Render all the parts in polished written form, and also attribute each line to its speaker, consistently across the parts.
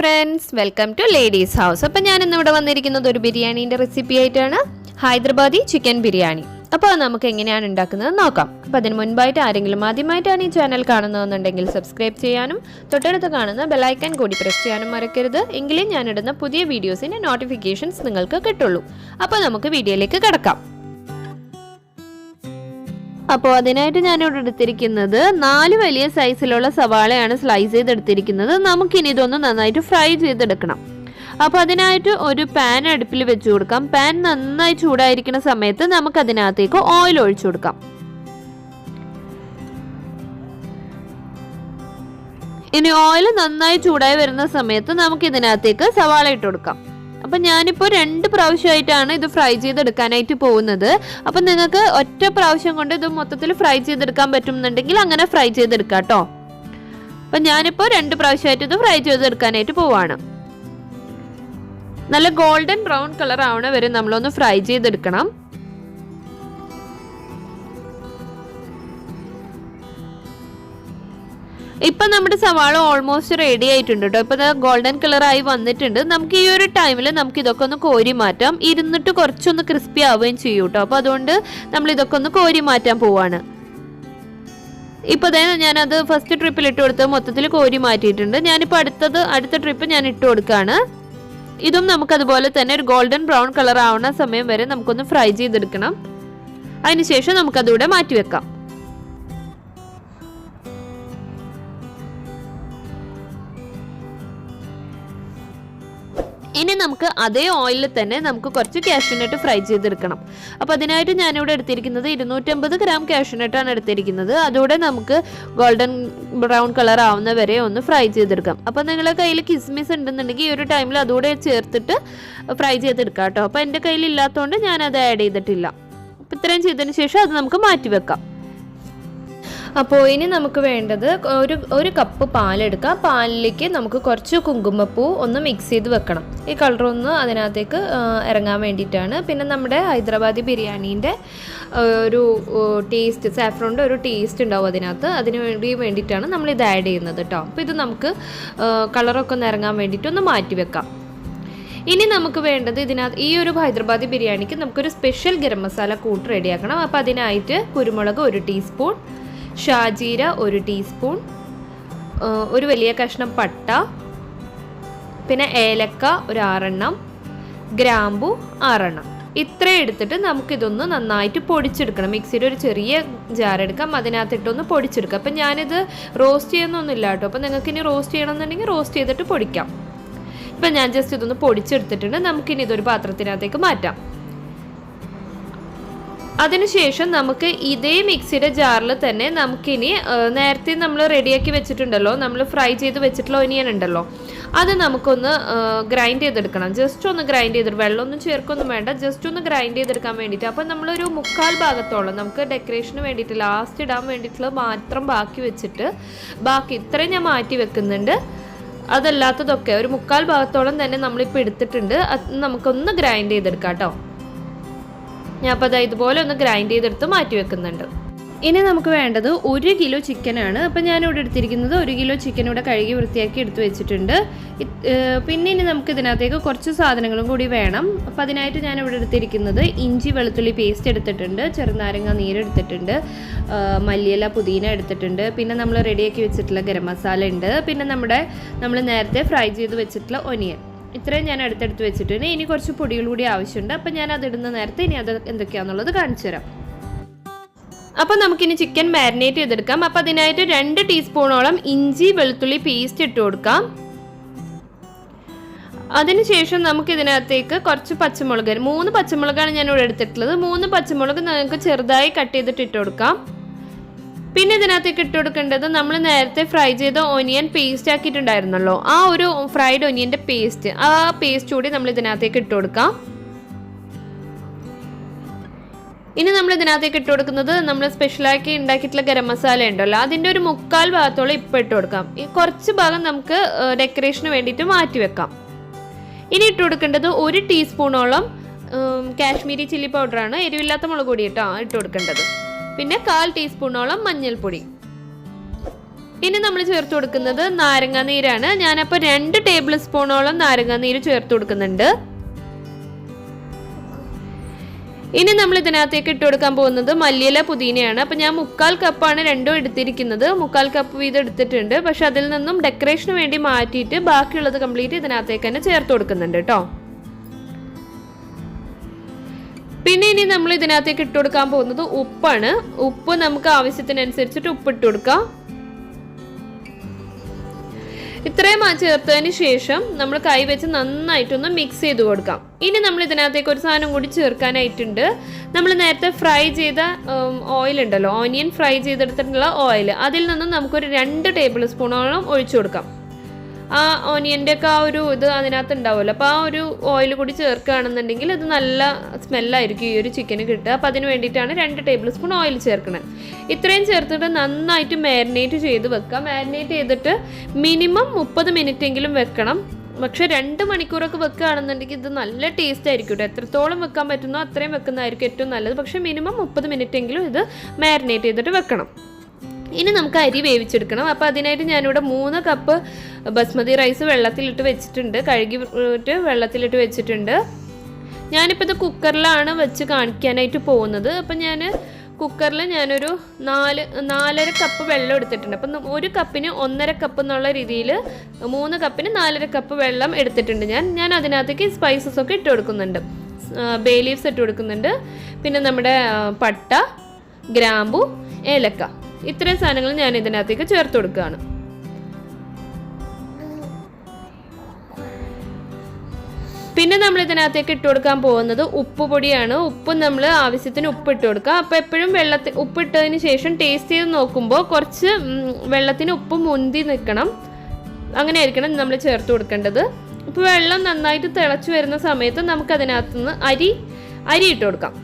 Speaker 1: friends, welcome to Ladies House. അപ്പോൾ ഞാൻ ഇന്ന് ഇവിടെ വന്നിരിക്കുന്നത് ഒരു ബിരിയാണിയുടെ റെസിപ്പി ആയിട്ടാണ്. ഹൈദരാബാദി ചിക്കൻ ബിരിയാണി. അപ്പോൾ നമുക്ക് എങ്ങനെയാണ് ഉണ്ടാക്കുന്നത് നോക്കാം. അപ്പോൾ അതിന് മുൻപായിട്ട് ആരെങ്കിലും ആദ്യമായിട്ടാണ് ഈ ചാനൽ കാണുന്നതെന്നുണ്ടെങ്കിൽ സബ്സ്ക്രൈബ് ചെയ്യാനും തൊട്ടടുത്ത് കാണുന്ന ബെൽ ഐക്കൺ കൂടി പ്രസ് ചെയ്യാനും മറക്കരുത്. എങ്കിലേ ഞാൻ ഇടുന്ന പുതിയ വീഡിയോസിന്റെ നോട്ടിഫിക്കേഷൻസ് നിങ്ങൾക്ക് കിട്ടുള്ളൂ. അപ്പോൾ നമുക്ക് വീഡിയോയിലേക്ക് കടക്കാം. അപ്പോൾ അതിനായിട്ട് ഞാനിവിടെ എടുത്തിരിക്കുന്നത് 4 വലിയ സൈസിലുള്ള സവാളയാണ് സ്ലൈസ് ചെയ്തെടുത്തിരിക്കുന്നത്. നമുക്കിനി ഇതൊന്ന് നന്നായിട്ട് ഫ്രൈ ചെയ്തെടുക്കണം. അപ്പോൾ അതിനായിട്ട് ഒരു പാൻ അടുപ്പിൽ വെച്ച് കൊടുക്കാം. പാൻ നന്നായി ചൂടായിരിക്കുന്ന സമയത്ത് നമുക്കതിനകത്തേക്ക് ഓയിൽ ഒഴിച്ചു കൊടുക്കാം. ഇനി ഓയിൽ നന്നായി ചൂടായി വരുന്ന സമയത്ത് നമുക്കിതിനകത്തേക്ക് സവാള ഇട്ട് കൊടുക്കാം. അപ്പം ഞാനിപ്പോൾ 2 പ്രാവശ്യമായിട്ടാണ് ഇത് ഫ്രൈ ചെയ്തെടുക്കാനായിട്ട് പോകുന്നത്. അപ്പം നിങ്ങൾക്ക് ഒറ്റ പ്രാവശ്യം കൊണ്ട് ഇത് മൊത്തത്തിൽ ഫ്രൈ ചെയ്തെടുക്കാൻ പറ്റുന്നുണ്ടെങ്കിൽ അങ്ങനെ ഫ്രൈ ചെയ്തെടുക്കാം കേട്ടോ. അപ്പം ഞാനിപ്പോൾ 2 പ്രാവശ്യമായിട്ട് ഇത് ഫ്രൈ ചെയ്തെടുക്കാനായിട്ട് പോവാണ്. നല്ല ഗോൾഡൻ ബ്രൗൺ കളർ ആവണ വരെ നമ്മളൊന്ന് ഫ്രൈ ചെയ്തെടുക്കണം. ഇപ്പം നമ്മുടെ സവാള ഓൾമോസ്റ്റ് റെഡി ആയിട്ടുണ്ട് കേട്ടോ. ഇപ്പം ഗോൾഡൻ കളറായി വന്നിട്ടുണ്ട്. നമുക്ക് ഈ ഒരു ടൈമിൽ നമുക്ക് ഇതൊക്കെ ഒന്ന് കോരി മാറ്റാം. ഇരുന്നിട്ട് കുറച്ചൊന്ന് ക്രിസ്പി ആവുകയും ചെയ്യും കേട്ടോ. അപ്പോൾ അതുകൊണ്ട് നമ്മൾ ഇതൊക്കെ ഒന്ന് കോരി മാറ്റാൻ പോവാണ്. ഇപ്പോൾ അതായത് ഞാനത് ഫസ്റ്റ് ട്രിപ്പിൽ ഇട്ട് കൊടുത്ത് മൊത്തത്തിൽ കോരി മാറ്റിയിട്ടുണ്ട്. ഞാനിപ്പോൾ അടുത്ത ട്രിപ്പ് ഞാൻ ഇട്ട് കൊടുക്കുകയാണ്. ഇതും നമുക്കതുപോലെ തന്നെ ഒരു ഗോൾഡൻ ബ്രൗൺ കളർ ആവുന്ന സമയം വരെ നമുക്കൊന്ന് ഫ്രൈ ചെയ്തെടുക്കണം. അതിനുശേഷം നമുക്കതിവിടെ മാറ്റി വെക്കാം. ഇനി നമുക്ക് അതേ ഓയിലിൽ തന്നെ നമുക്ക് കുറച്ച് കാഷ്യൂ നട്ട് ഫ്രൈ ചെയ്തെടുക്കണം. അപ്പോൾ അതിനായിട്ട് ഞാനിവിടെ എടുത്തിരിക്കുന്നത് 250 ഗ്രാം കാഷ്യൂ നട്ടാണ് എടുത്തിരിക്കുന്നത്. അതുകൂടെ നമുക്ക് ഗോൾഡൻ ബ്രൗൺ കളർ ആവുന്ന വരെ ഒന്ന് ഫ്രൈ ചെയ്തെടുക്കാം. അപ്പോൾ നിങ്ങളുടെ കയ്യിൽ കിസ്മിസ് ഉണ്ടെന്നുണ്ടെങ്കിൽ ഈ ഒരു ടൈമിൽ അതുകൂടെ ചേർത്തിട്ട് ഫ്രൈ ചെയ്തെടുക്കാം കേട്ടോ. അപ്പോൾ എൻ്റെ കയ്യിൽ ഇല്ലാത്തതുകൊണ്ട് ഞാനത് ആഡ് ചെയ്തിട്ടില്ല. അപ്പോൾ ഇത്രയും ചെയ്തതിന് ശേഷം അത് നമുക്ക് മാറ്റി വെക്കാം. അപ്പോൾ ഇനി നമുക്ക് വേണ്ടത് ഒരു കപ്പ് പാലെടുക്കാം. പാലിലേക്ക് നമുക്ക് കുറച്ച് കുങ്കുമപ്പൂ ഒന്ന് മിക്സ് ചെയ്ത് വെക്കണം. ഈ കളറൊന്ന് അതിനകത്തേക്ക് ഇറങ്ങാൻ വേണ്ടിയിട്ടാണ്. പിന്നെ നമ്മുടെ ഹൈദരാബാദി ബിരിയാണീൻ്റെ ഒരു ടേസ്റ്റ്, സാഫ്രോണിൻ്റെ ഒരു ടേസ്റ്റ് ഉണ്ടാവും അതിനകത്ത്. അതിന് വേണ്ടിയിട്ടാണ് നമ്മളിത് ആഡ് ചെയ്യുന്നത് കേട്ടോ. അപ്പോൾ ഇത് നമുക്ക് കളറൊക്കെ ഒന്ന് ഇറങ്ങാൻ വേണ്ടിയിട്ട് ഒന്ന് മാറ്റി വെക്കാം. ഇനി നമുക്ക് വേണ്ടത് ഈ ഒരു ഹൈദരാബാദി ബിരിയാണിക്ക് നമുക്കൊരു സ്പെഷ്യൽ ഗരം മസാല കൂട്ട് റെഡിയാക്കണം. അപ്പോൾ അതിനായിട്ട് കുരുമുളക് 1 ടീസ്പൂൺ, ഷാജീര 1 ടീസ്പൂൺ, ഒരു വലിയ കഷ്ണം പട്ട, പിന്നെ ഏലക്ക ഒരു 6 എണ്ണം, ഗ്രാമ്പു 6 എണ്ണം. ഇത്രയും എടുത്തിട്ട് നമുക്കിതൊന്ന് നന്നായിട്ട് പൊടിച്ചെടുക്കണം. മിക്സിയുടെ ഒരു ചെറിയ ജാർ എടുക്കാം, അതിനകത്തിട്ടൊന്ന് പൊടിച്ചെടുക്കാം. അപ്പം ഞാനിത് റോസ്റ്റ് ചെയ്യുന്നൊന്നുമില്ല കേട്ടോ. അപ്പം നിങ്ങൾക്ക് ഇനി റോസ്റ്റ് ചെയ്യണമെന്നുണ്ടെങ്കിൽ റോസ്റ്റ് ചെയ്തിട്ട് പൊടിക്കാം. ഇപ്പം ഞാൻ ജസ്റ്റ് ഇതൊന്ന് പൊടിച്ചെടുത്തിട്ടുണ്ട്. നമുക്കിനി ഇതൊരു പാത്രത്തിനകത്തേക്ക് മാറ്റാം. അതിനുശേഷം നമുക്ക് ഇതേ മിക്സിയുടെ ജാറിൽ തന്നെ നമുക്കിനി നേരത്തെ നമ്മൾ റെഡിയാക്കി വെച്ചിട്ടുണ്ടല്ലോ, നമ്മൾ ഫ്രൈ ചെയ്ത് വെച്ചിട്ടുള്ള ഒനിയൻ ഉണ്ടല്ലോ, അത് നമുക്കൊന്ന് ഗ്രൈൻഡ് ചെയ്തെടുക്കണം. ജസ്റ്റ് ഒന്ന് ഗ്രൈൻഡ് ചെയ്തെടുക്കും. വെള്ളമൊന്നും ചേർക്കൊന്നും വേണ്ട, ജസ്റ്റ് ഒന്ന് ഗ്രൈൻഡ് ചെയ്തെടുക്കാൻ വേണ്ടിയിട്ട്. അപ്പം നമ്മളൊരു 3/4 ഭാഗത്തോളം നമുക്ക് ഡെക്കറേഷന് വേണ്ടിയിട്ട് ലാസ്റ്റ് ഇടാൻ വേണ്ടിയിട്ടുള്ള മാത്രം ബാക്കി വെച്ചിട്ട് ബാക്കി ഇത്രയും ഞാൻ മാറ്റി വെക്കുന്നുണ്ട്. അതല്ലാത്തതൊക്കെ ഒരു 3/4 ഭാഗത്തോളം തന്നെ നമ്മളിപ്പോൾ എടുത്തിട്ടുണ്ട്. അത് നമുക്കൊന്ന് ഗ്രൈൻഡ് ചെയ്തെടുക്കാം കേട്ടോ. ഞാൻ അപ്പോൾ അത് ഇതുപോലെ ഒന്ന് ഗ്രൈൻഡ് ചെയ്തെടുത്ത് മാറ്റി വെക്കുന്നുണ്ട്. ഇനി നമുക്ക് വേണ്ടത് 1 കിലോ ചിക്കനാണ്. അപ്പോൾ ഞാനിവിടെ എടുത്തിരിക്കുന്നത് 1 കിലോ ചിക്കൻ ഇവിടെ കഴുകി വൃത്തിയാക്കി എടുത്ത് വെച്ചിട്ടുണ്ട്. പിന്നെ ഇനി നമുക്ക് ഇതിനകത്തേക്ക് കുറച്ച് സാധനങ്ങളും കൂടി വേണം. അപ്പോൾ അതിനായിട്ട് ഞാനിവിടെ എടുത്തിരിക്കുന്നത് ഇഞ്ചി വെളുത്തുള്ളി പേസ്റ്റ് എടുത്തിട്ടുണ്ട്, ചെറുനാരങ്ങ നീരെടുത്തിട്ടുണ്ട്, മല്ലിയില പുതിന എടുത്തിട്ടുണ്ട്, പിന്നെ നമ്മൾ റെഡിയാക്കി വെച്ചിട്ടുള്ള ഗരം മസാല ഉണ്ട്, പിന്നെ നമ്മൾ നേരത്തെ ഫ്രൈ ചെയ്ത് വെച്ചിട്ടുള്ള ഒനിയൻ. ഇത്രയും ഞാൻ അടുത്തെടുത്ത് വെച്ചിട്ടുണ്ട്. ഇനി കുറച്ച് പൊടികൾ കൂടി ആവശ്യമുണ്ട്. അപ്പം ഞാൻ അതിടുന്ന നേരത്തെ ഇനി അത് എന്തൊക്കെയാണെന്നുള്ളത് കാണിച്ചു തരാം. അപ്പം നമുക്കിനി ചിക്കൻ മാരിനേറ്റ് ചെയ്തെടുക്കാം. അപ്പം അതിനായിട്ട് 2 ടീസ്പൂണോളം ഇഞ്ചി വെളുത്തുള്ളി പേസ്റ്റ് ഇട്ട് കൊടുക്കാം. അതിനുശേഷം നമുക്കിതിനകത്തേക്ക് കുറച്ച് പച്ചമുളക്, 3 പച്ചമുളകാണ് ഞാൻ ഇവിടെ എടുത്തിട്ടുള്ളത്. 3 പച്ചമുളക് നമുക്ക് ചെറുതായി കട്ട് ചെയ്തിട്ട് ഇട്ട് കൊടുക്കാം. പിന്നെ ഇതിനകത്തേക്ക് ഇട്ട് കൊടുക്കേണ്ടത് നമ്മൾ നേരത്തെ ഫ്രൈ ചെയ്ത ഒനിയൻ പേസ്റ്റ് ആക്കിയിട്ടുണ്ടായിരുന്നല്ലോ, ആ ഒരു ഫ്രൈഡ് ഒനിയൻ്റെ പേസ്റ്റ്, ആ പേസ്റ്റ് കൂടി നമ്മൾ ഇതിനകത്തേക്ക് ഇട്ട് കൊടുക്കാം. ഇനി നമ്മൾ ഇതിനകത്തേക്ക് ഇട്ട് കൊടുക്കുന്നത് നമ്മൾ സ്പെഷ്യലാക്കി ഉണ്ടാക്കിയിട്ടുള്ള ഗരം മസാല ഉണ്ടല്ലോ, അതിൻ്റെ ഒരു 3/4 ഭാഗത്തോളം ഇപ്പോൾ ഇട്ട് കൊടുക്കാം. ഈ കുറച്ച് ഭാഗം നമുക്ക് ഡെക്കറേഷന് വേണ്ടിയിട്ട് മാറ്റി വെക്കാം. ഇനി ഇട്ട് കൊടുക്കേണ്ടത് 1 ടീസ്പൂണോളം കാശ്മീരി ചില്ലി പൗഡറാണ്, എരിവില്ലാത്ത മുളക് പൊടി കേട്ടോ ഇട്ട് കൊടുക്കേണ്ടത്. പിന്നെ 1/4 ടീസ്പൂണോളം മഞ്ഞൾപ്പൊടി. ഇനി നമ്മൾ ചേർത്ത് കൊടുക്കുന്നത് നാരങ്ങാനീരാണ്. ഞാനപ്പോൾ 2 ടേബിൾ സ്പൂണോളം നാരങ്ങാനീര് ചേർത്ത് കൊടുക്കുന്നുണ്ട്. ഇനി നമ്മൾ ഇതിനകത്തേക്ക് ഇട്ട് കൊടുക്കാൻ പോകുന്നത് മല്ലിയില പുതിനയാണ്. അപ്പം ഞാൻ 3/4 കപ്പാണ് രണ്ടും എടുത്തിരിക്കുന്നത്. 3/4 കപ്പ് വീതം എടുത്തിട്ടുണ്ട്. പക്ഷെ അതിൽ നിന്നും ഡെക്കറേഷന് വേണ്ടി മാറ്റിയിട്ട് ബാക്കിയുള്ളത് കംപ്ലീറ്റ് ഇതിനകത്തേക്ക് തന്നെ ചേർത്ത് കൊടുക്കുന്നുണ്ട് കേട്ടോ. പിന്നെ ഇനി നമ്മൾ ഇതിനകത്തേക്ക് ഇട്ട് കൊടുക്കാൻ പോകുന്നത് ഉപ്പാണ്. ഉപ്പ് നമുക്ക് ആവശ്യത്തിനനുസരിച്ചിട്ട് ഉപ്പിട്ട് കൊടുക്കാം. ഇത്രയും ചേർത്തതിന് ശേഷം നമ്മൾ കൈ വെച്ച് നന്നായിട്ടൊന്ന് മിക്സ് ചെയ്ത് കൊടുക്കാം. ഇനി നമ്മൾ ഇതിനകത്തേക്ക് ഒരു സാധനം കൂടി ചേർക്കാനായിട്ടുണ്ട്. നമ്മൾ നേരത്തെ ഫ്രൈ ചെയ്ത ഓയിൽ ഉണ്ടല്ലോ, ഓനിയൻ ഫ്രൈ ചെയ്തെടുത്തിട്ടുള്ള ഓയിൽ, അതിൽ നിന്നും നമുക്കൊരു 2 ടേബിൾ സ്പൂണോളം ഒഴിച്ചു കൊടുക്കാം. ആ ഓനിയൻ്റെ ഒക്കെ ആ ഒരു ഇത് അതിനകത്ത് ഉണ്ടാവുമല്ലോ. അപ്പോൾ ആ ഒരു ഓയിൽ കൂടി ചേർക്കുകയാണെന്നുണ്ടെങ്കിൽ അത് നല്ല സ്മെല്ലായിരിക്കും ഈ ഒരു ചിക്കന് കിട്ടുക. അപ്പോൾ അതിന് വേണ്ടിയിട്ടാണ് 2 ടേബിൾ സ്പൂൺ ഓയിൽ ചേർക്കുന്നത്. ഇത്രയും ചേർത്തിട്ട് നന്നായിട്ട് മാരിനേറ്റ് ചെയ്ത് വെക്കാം. മാരിനേറ്റ് ചെയ്തിട്ട് മിനിമം 30 മിനിറ്റ് എങ്കിലും വെക്കണം. പക്ഷേ 2 മണിക്കൂറൊക്കെ വെക്കുകയാണെന്നുണ്ടെങ്കിൽ ഇത് നല്ല ടേസ്റ്റ് ആയിരിക്കും കേട്ടോ. എത്രത്തോളം വെക്കാൻ പറ്റുന്നോ അത്രയും വെക്കുന്നതായിരിക്കും ഏറ്റവും നല്ലത്. പക്ഷേ മിനിമം 30 മിനിറ്റ് എങ്കിലും ഇത് മാരിനേറ്റ് ചെയ്തിട്ട് വെക്കണം. ഇനി നമുക്ക് അരി വേവിച്ചെടുക്കണം. അപ്പോൾ അതിനായിട്ട് ഞാനിവിടെ 3 കപ്പ് ബസ്മതി റൈസ് വെള്ളത്തിലിട്ട് വെച്ചിട്ടുണ്ട്. കഴുകിയിട്ട് വെള്ളത്തിലിട്ട് വെച്ചിട്ടുണ്ട്. ഞാനിപ്പോൾ ഇത് കുക്കറിലാണ് വെച്ച് കാണിക്കാനായിട്ട് പോകുന്നത്. അപ്പം ഞാൻ കുക്കറിൽ ഞാനൊരു 4.5 കപ്പ് വെള്ളം എടുത്തിട്ടുണ്ട്. അപ്പം 1 കപ്പിന് 1.5 കപ്പ് എന്നുള്ള രീതിയിൽ 3 കപ്പിന് 4.5 കപ്പ് വെള്ളം എടുത്തിട്ടുണ്ട്. ഞാൻ അതിനകത്തേക്ക് സ്പൈസസ് ഒക്കെ ഇട്ട് കൊടുക്കുന്നുണ്ട്. ബേ ലീവ്സ് ഇട്ട് കൊടുക്കുന്നുണ്ട്. പിന്നെ നമ്മുടെ പട്ട, ഗ്രാമ്പു, ഏലക്ക, ഇത്രയും സാധനങ്ങൾ ഞാൻ ഇതിനകത്തേക്ക് ചേർത്ത് കൊടുക്കുകയാണ്. പിന്നെ നമ്മൾ ഇതിനകത്തേക്ക് ഇട്ട് കൊടുക്കാൻ പോകുന്നത് ഉപ്പ് പൊടിയാണ്. ഉപ്പ് നമ്മൾ ആവശ്യത്തിന് ഉപ്പ് ഇട്ട് കൊടുക്കുക. അപ്പോൾ എപ്പോഴും ഉപ്പിട്ടതിന് ശേഷം ടേസ്റ്റ് ചെയ്ത് നോക്കുമ്പോൾ കുറച്ച് വെള്ളത്തിന് ഉപ്പ് മുന്തി നിൽക്കണം. അങ്ങനെ ആയിരിക്കണം നമ്മൾ ചേർത്ത് കൊടുക്കേണ്ടത്. ഇപ്പോൾ വെള്ളം നന്നായിട്ട് തിളച്ച് വരുന്ന സമയത്ത് നമുക്കതിനകത്തുനിന്ന് അരി ഇട്ട് കൊടുക്കാം.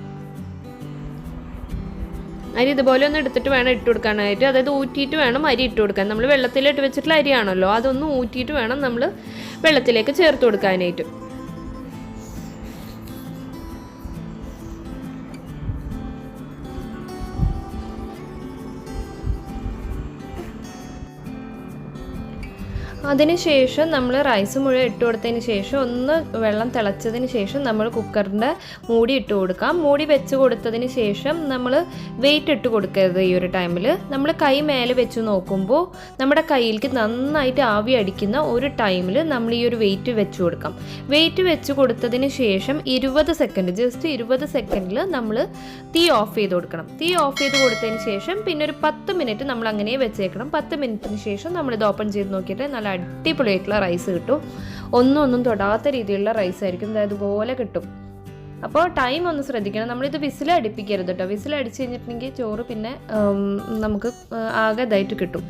Speaker 1: അരി ഇതുപോലെ ഒന്ന് എടുത്തിട്ട് വേണം ഇട്ട് കൊടുക്കാനായിട്ട്. അതായത് ഊറ്റിയിട്ട് വേണം അരി ഇട്ട് കൊടുക്കാൻ. നമ്മൾ വെള്ളത്തിലിട്ട് വെച്ചിട്ടുള്ള അരിയാണല്ലോ, അതൊന്ന് ഊറ്റിയിട്ട് വേണം നമ്മൾ വെള്ളത്തിലേക്ക് ചേർത്ത് കൊടുക്കാനായിട്ട്. അതിനുശേഷം നമ്മൾ റൈസ് മുഴുവൻ ഇട്ട് കൊടുത്തതിന് ശേഷം ഒന്ന് വെള്ളം തിളച്ചതിന് ശേഷം നമ്മൾ കുക്കറിൻ്റെ മൂടി ഇട്ട് കൊടുക്കാം. മൂടി വെച്ച് കൊടുത്തതിന് ശേഷം നമ്മൾ വെയിറ്റ് ഇട്ട് കൊടുക്കരുത്. ഈ ഒരു ടൈമിൽ നമ്മൾ കൈ മേലെ വെച്ച് നോക്കുമ്പോൾ നമ്മുടെ കയ്യിലേക്ക് നന്നായിട്ട് ആവി അടിക്കുന്ന ഒരു ടൈമിൽ നമ്മൾ ഈ ഒരു വെയിറ്റ് വെച്ച് കൊടുക്കാം. വെയിറ്റ് വെച്ച് കൊടുത്തതിന് ശേഷം 20 സെക്കൻഡ്, ജസ്റ്റ് 20 സെക്കൻഡിൽ നമ്മൾ തീ ഓഫ് ചെയ്ത് കൊടുക്കണം. തീ ഓഫ് ചെയ്ത് കൊടുത്തതിന് ശേഷം പിന്നെ ഒരു 10 മിനിറ്റ് നമ്മൾ അങ്ങനെ വെച്ചേക്കണം. 10 മിനിറ്റിന് ശേഷം നമ്മളിത് ഓപ്പൺ ചെയ്ത് നോക്കിയിട്ട് നല്ല അടിപൊളിയായിട്ടുള്ള റൈസ് കിട്ടും. ഒന്നും തൊടാത്ത രീതിയിലുള്ള റൈസ് ആയിരിക്കും. അതുപോലെ കിട്ടും. അപ്പോൾ ടൈം ഒന്ന് ശ്രദ്ധിക്കണം. നമ്മളിത് വിസിലടിപ്പിക്കരുത് കേട്ടോ. വിസിലടിച്ച് കഴിഞ്ഞിട്ടുണ്ടെങ്കിൽ ചോറ് പിന്നെ നമുക്ക് ആകെ ഇതായിട്ട് കിട്ടും.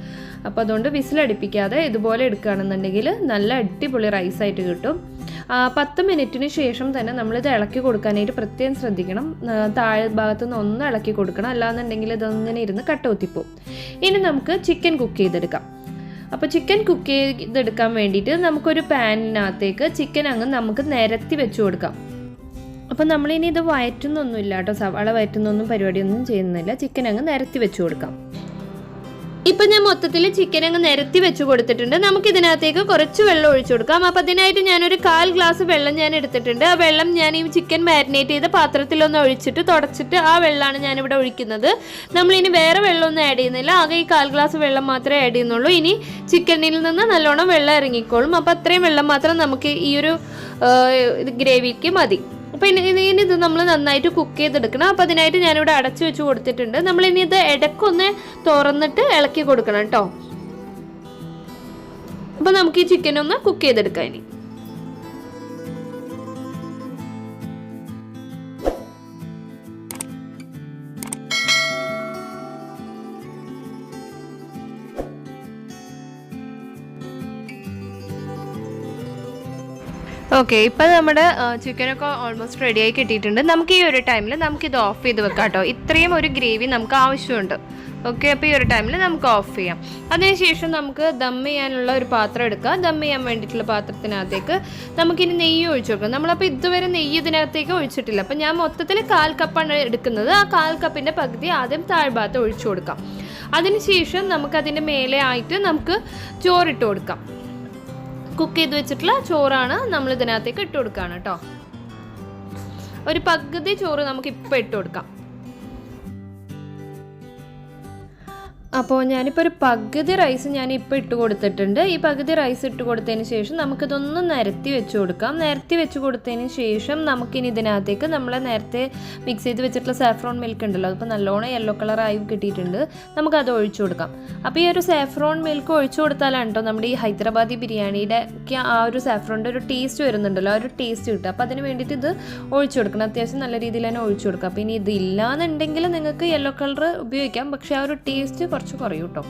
Speaker 1: അപ്പോൾ അതുകൊണ്ട് വിസിലടിപ്പിക്കാതെ ഇതുപോലെ എടുക്കുകയാണെന്നുണ്ടെങ്കിൽ നല്ല അടിപൊളി റൈസായിട്ട് കിട്ടും. 10 മിനിറ്റിന് ശേഷം തന്നെ നമ്മളിത് ഇളക്കി കൊടുക്കാനായിട്ട് പ്രത്യേകം ശ്രദ്ധിക്കണം. താഴെ ഭാഗത്തുനിന്ന് ഒന്ന് ഇളക്കി കൊടുക്കണം. അല്ലാന്നുണ്ടെങ്കിൽ ഇതൊന്നിനെ ഇരുന്ന് കട്ട കുത്തിപ്പോവും. ഇനി നമുക്ക് ചിക്കൻ കുക്ക് ചെയ്തെടുക്കാം. അപ്പോൾ ചിക്കൻ കുക്ക് ചെയ്തെടുക്കാൻ വേണ്ടിയിട്ട് നമുക്കൊരു പാനിനകത്തേക്ക് ചിക്കൻ അങ്ങ് നമുക്ക് നിരത്തി വെച്ച് കൊടുക്കാം. അപ്പോൾ നമ്മളിനി ഇത് വയറ്റുന്നൊന്നുമില്ല കേട്ടോ. സവാള വയറ്റുന്നൊന്നും പരിപാടിയൊന്നും ചെയ്യുന്നില്ല. ചിക്കൻ അങ്ങ് നിരത്തി വെച്ച് കൊടുക്കാം. ഇപ്പം ഞാൻ മൊത്തത്തിൽ ചിക്കൻ അങ്ങ് നിരത്തി വെച്ച് കൊടുത്തിട്ടുണ്ട്. നമുക്കിതിനകത്തേക്ക് കുറച്ച് വെള്ളം ഒഴിച്ചു കൊടുക്കാം. അപ്പോൾ അതിനായിട്ട് ഞാനൊരു 1/4 ഗ്ലാസ് വെള്ളം ഞാൻ എടുത്തിട്ടുണ്ട്. ആ വെള്ളം ഞാൻ ഈ ചിക്കൻ മാരിനേറ്റ് ചെയ്ത പാത്രത്തിലൊന്ന് ഒഴിച്ചിട്ട് തുടച്ചിട്ട് ആ വെള്ളമാണ് ഞാനിവിടെ ഒഴിക്കുന്നത്. നമ്മളിനി വേറെ വെള്ളമൊന്നും ആഡ് ചെയ്യുന്നില്ല. ആകെ ഈ 1/4 ഗ്ലാസ് വെള്ളം മാത്രമേ ആഡ് ചെയ്യുന്നുള്ളൂ. ഇനി ചിക്കനിൽ നിന്ന് നല്ലോണം വെള്ളം ഇറങ്ങിക്കോളും. അപ്പോൾ അത്രയും വെള്ളം മാത്രം നമുക്ക് ഈ ഒരു ഗ്രേവിക്ക് മതി. അപ്പോൾ ഇനി ഇത് നമ്മൾ നന്നായിട്ട് കുക്ക് ചെയ്തെടുക്കണം. അപ്പോൾ അതിനായിട്ട് ഞാനിവിടെ അടച്ചു വെച്ച് കൊടുത്തിട്ടുണ്ട്. നമ്മളിനി ഇത് ഇടയ്ക്കൊന്ന് തുറന്നിട്ട് ഇളക്കി കൊടുക്കണം കേട്ടോ. അപ്പോൾ നമുക്ക് ഈ ചിക്കൻ ഒന്ന് കുക്ക് ചെയ്തെടുക്കാം. ഇനി ഓക്കെ, ഇപ്പം നമ്മുടെ ചിക്കനൊക്കെ ഓൾമോസ്റ്റ് റെഡിയായി കിട്ടിയിട്ടുണ്ട്. നമുക്ക് ഈ ഒരു ടൈമിൽ നമുക്കിത് ഓഫ് ചെയ്ത് വെക്കാം കേട്ടോ. ഇത്രയും ഒരു ഗ്രേവി നമുക്ക് ആവശ്യമുണ്ട്. ഓക്കെ, അപ്പോൾ ഈ ഒരു ടൈമിൽ നമുക്ക് ഓഫ് ചെയ്യാം. അതിനുശേഷം നമുക്ക് ദം ചെയ്യാനുള്ള ഒരു പാത്രം എടുക്കാം. ദം ചെയ്യാൻ വേണ്ടിയിട്ടുള്ള പാത്രത്തിനകത്തേക്ക് നമുക്കിനി നെയ്യ് ഒഴിച്ചു കൊടുക്കാം. നമ്മളപ്പോൾ ഇതുവരെ നെയ്യ് ഇതിനകത്തേക്ക് ഒഴിച്ചിട്ടില്ല. അപ്പം ഞാൻ മൊത്തത്തിൽ 1/4 കപ്പാണ് എടുക്കുന്നത്. ആ 1/4 കപ്പിൻ്റെ പകുതി ആദ്യം താഴ്ഭാഗത്ത് ഒഴിച്ചു കൊടുക്കാം. അതിനുശേഷം നമുക്കതിൻ്റെ മേലെ ആയിട്ട് നമുക്ക് ചോറിട്ട് കൊടുക്കാം. കുക്ക് ചെയ്ത് വെച്ചിട്ടുള്ള ചോറാണ് നമ്മൾ ഇതിനകത്തേക്ക് ഇട്ട് കൊടുക്കുകയാണ് കേട്ടോ. ഒരു പകുതി ചോറ് നമുക്ക് ഇപ്പോൾ ഇട്ട് കൊടുക്കാം. അപ്പോൾ ഞാനിപ്പോൾ ഒരു പകുതി റൈസ് ഇപ്പോൾ ഇട്ട് കൊടുത്തിട്ടുണ്ട്. ഈ പകുതി റൈസ് ഇട്ട് കൊടുത്തതിന് ശേഷം നമുക്കിതൊന്ന് നിരത്തി വെച്ച് കൊടുക്കാം. നിരത്തി വെച്ച് കൊടുത്തതിന് ശേഷം നമുക്കിനി ഇതിനകത്തേക്ക് നമ്മൾ നേരത്തെ മിക്സ് ചെയ്ത് വെച്ചിട്ടുള്ള സാഫ്രോൺ മിൽക്ക് ഉണ്ടല്ലോ, അതിപ്പോൾ നല്ലോണം യെല്ലോ കളറായി കിട്ടിയിട്ടുണ്ട്. നമുക്കത് ഒഴിച്ചു കൊടുക്കാം. അപ്പോൾ ഈ ഒരു സാഫ്രോൺ മിൽക്ക് ഒഴിച്ചു കൊടുത്താലാണ് കേട്ടോ നമ്മുടെ ഈ ഹൈദരാബാദി ബിരിയാണിയുടെ ആ ഒരു സാഫ്രോണിൻ്റെ ഒരു ടേസ്റ്റ് വരുന്നുണ്ടല്ലോ, ആ ഒരു ടേസ്റ്റ് കിട്ടുക. അപ്പോൾ അതിന് വേണ്ടിയിട്ട് ഇത് ഒഴിച്ചു കൊടുക്കണം. അത്യാവശ്യം നല്ല രീതിയിൽ തന്നെ ഒഴിച്ചു കൊടുക്കാം. അപ്പോൾ ഇനി ഇതില്ലാന്നുണ്ടെങ്കിൽ നിങ്ങൾക്ക് യെല്ലോ കളർ ഉപയോഗിക്കാം, പക്ഷേ ആ ഒരു ടേസ്റ്റ് കുറച്ച് കുറയും കേട്ടോ.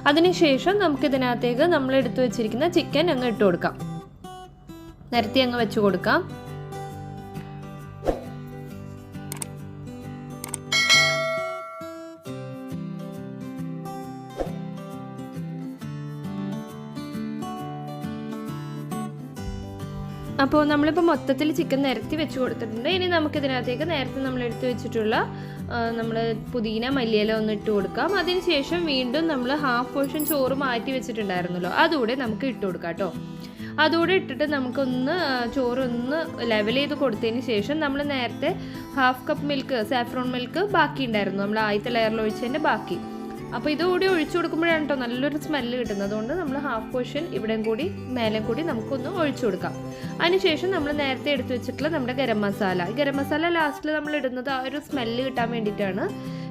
Speaker 1: അതിനുശേഷം നമുക്കിതിനകത്തേക്ക് നമ്മൾ എടുത്തു വെച്ചിരിക്കുന്ന ചിക്കൻ അങ്ങ് ഇട്ട് കൊടുക്കാം. നിരത്തി അങ്ങ് വെച്ച് കൊടുക്കാം. അപ്പോൾ നമ്മളിപ്പോൾ മൊത്തത്തിൽ ചിക്കൻ നിരത്തി വെച്ച് കൊടുത്തിട്ടുണ്ട്. ഇനി നമുക്കിതിനകത്തേക്ക് നേരത്തെ നമ്മൾ എടുത്ത് വെച്ചിട്ടുള്ള നമ്മൾ പുതിന മല്ലിയില ഒന്ന് ഇട്ട് കൊടുക്കാം. അതിനുശേഷം വീണ്ടും നമ്മൾ ഹാഫ് പോർഷൻ ചോറ് മാറ്റി വെച്ചിട്ടുണ്ടായിരുന്നല്ലോ, അതുകൂടെ നമുക്ക് ഇട്ട് കൊടുക്കാം കേട്ടോ. അതുകൂടെ ഇട്ടിട്ട് നമുക്കൊന്ന് ചോറൊന്ന് ലെവൽ ചെയ്ത് കൊടുത്തതിന് ശേഷം നമ്മൾ നേരത്തെ half cup milk saffron milk ബാക്കി ഉണ്ടായിരുന്നു, നമ്മൾ ആദ്യത്തെ ലെയറിൽ ഒഴിച്ചതിൻ്റെ ബാക്കി. അപ്പോൾ ഇതുകൂടി ഒഴിച്ചു കൊടുക്കുമ്പോഴാണ് കേട്ടോ നല്ലൊരു സ്മെല്ല് കിട്ടുന്നത്. അതുകൊണ്ട് നമ്മൾ ഹാഫ് പോർഷൻ ഇവിടെയും കൂടി മേലെ കൂടി നമുക്കൊന്ന് ഒഴിച്ചു കൊടുക്കാം. അതിനുശേഷം നമ്മൾ നേരത്തെ എടുത്തു വെച്ചിട്ടുള്ള നമ്മുടെ ഗരം മസാല ലാസ്റ്റിൽ നമ്മൾ ഇടുന്നത് ആ ഒരു സ്മെല്ല് കിട്ടാൻ വേണ്ടിയിട്ടാണ്.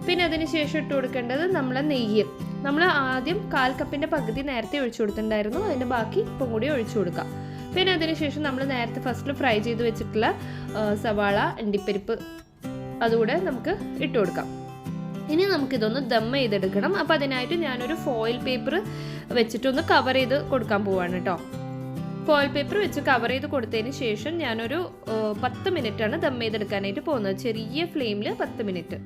Speaker 1: പിന്നെ അതിന് ശേഷം ഇട്ട് കൊടുക്കേണ്ടത് നമ്മളെ നെയ്യ്. നമ്മൾ ആദ്യം 1/4 കപ്പിൻ്റെ പകുതി നേരത്തെ ഒഴിച്ചു കൊടുത്തിട്ടുണ്ടായിരുന്നു, അതിൻ്റെ ബാക്കി ഇപ്പം കൂടി ഒഴിച്ചു കൊടുക്കാം. പിന്നെ അതിനുശേഷം നമ്മൾ നേരത്തെ ഫസ്റ്റിൽ ഫ്രൈ ചെയ്ത് വെച്ചിട്ടുള്ള സവാള, അണ്ടിപ്പരിപ്പ് അതുകൂടെ നമുക്ക് ഇട്ട് കൊടുക്കാം. ഇനി നമുക്കിതൊന്ന് ദം ചെയ്തെടുക്കണം. അപ്പോൾ അതിനായിട്ട് ഞാനൊരു ഫോയിൽ പേപ്പർ വെച്ചിട്ടൊന്ന് കവർ ചെയ്ത് കൊടുക്കാൻ പോവാണ് കേട്ടോ. ഫോയിൽ പേപ്പർ വെച്ച് കവർ ചെയ്ത് കൊടുത്തതിന് ശേഷം ഞാനൊരു 10 മിനിറ്റാണ് ദം ചെയ്തെടുക്കാനായിട്ട് പോകുന്നത്. ചെറിയ ഫ്ലെയിമിൽ 10 മിനിറ്റ്.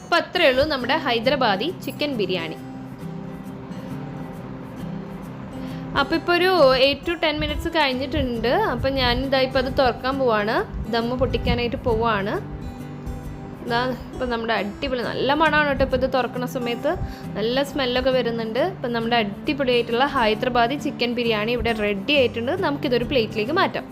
Speaker 1: അപ്പോൾ അത്രയേ ഉള്ളൂ നമ്മുടെ ഹൈദരാബാദി ചിക്കൻ ബിരിയാണി. അപ്പോൾ ഇപ്പോൾ ഒരു 8 to 10 മിനിറ്റ്സ് കഴിഞ്ഞിട്ടുണ്ട്. അപ്പോൾ ഞാനിതാ ഇപ്പോൾ അത് തുറക്കാൻ പോവാണ്, ദമ്മ് പൊട്ടിക്കാനായിട്ട് പോവാണ്. ഇപ്പം നമ്മുടെ അടിപൊളി നല്ല മണമാണ് കേട്ടോ. ഇപ്പോൾ ഇത് തുറക്കുന്ന സമയത്ത് നല്ല സ്മെല്ലൊക്കെ വരുന്നുണ്ട്. ഇപ്പം നമ്മുടെ അടിപൊളിയായിട്ടുള്ള ഹൈദരാബാദി ചിക്കൻ ബിരിയാണി ഇവിടെ റെഡി ആയിട്ടുണ്ട്. നമുക്കിതൊരു പ്ലേറ്റിലേക്ക് മാറ്റാം.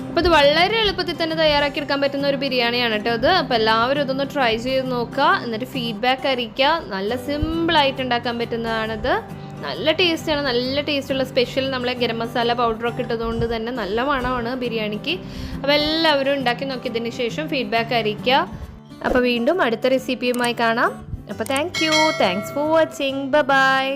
Speaker 1: അപ്പോൾ ഇത് വളരെ എളുപ്പത്തിൽ തന്നെ തയ്യാറാക്കിയെടുക്കാൻ പറ്റുന്ന ഒരു ബിരിയാണിയാണ് കേട്ടോ ഇത്. അപ്പോൾ എല്ലാവരും ഇതൊന്ന് ട്രൈ ചെയ്ത് നോക്കുക, എന്നിട്ട് ഫീഡ്ബാക്ക് അറിയിക്കുക. നല്ല സിമ്പിളായിട്ട് ഉണ്ടാക്കാൻ പറ്റുന്നതാണിത്. നല്ല ടേസ്റ്റാണ്, നല്ല ടേസ്റ്റുള്ള സ്പെഷ്യൽ നമ്മളെ ഗരം മസാല പൗഡറൊക്കെ ഇട്ടതുകൊണ്ട് തന്നെ നല്ല മണമാണ് ബിരിയാണിക്ക്. അപ്പോൾ എല്ലാവരും ഉണ്ടാക്കി നോക്കിയതിന് ശേഷം ഫീഡ്ബാക്ക് അറിയിക്കുക. അപ്പോൾ വീണ്ടും അടുത്ത റെസിപ്പിയുമായി കാണാം. അപ്പോൾ താങ്ക്സ് ഫോർ വാച്ചിങ്. ബൈ.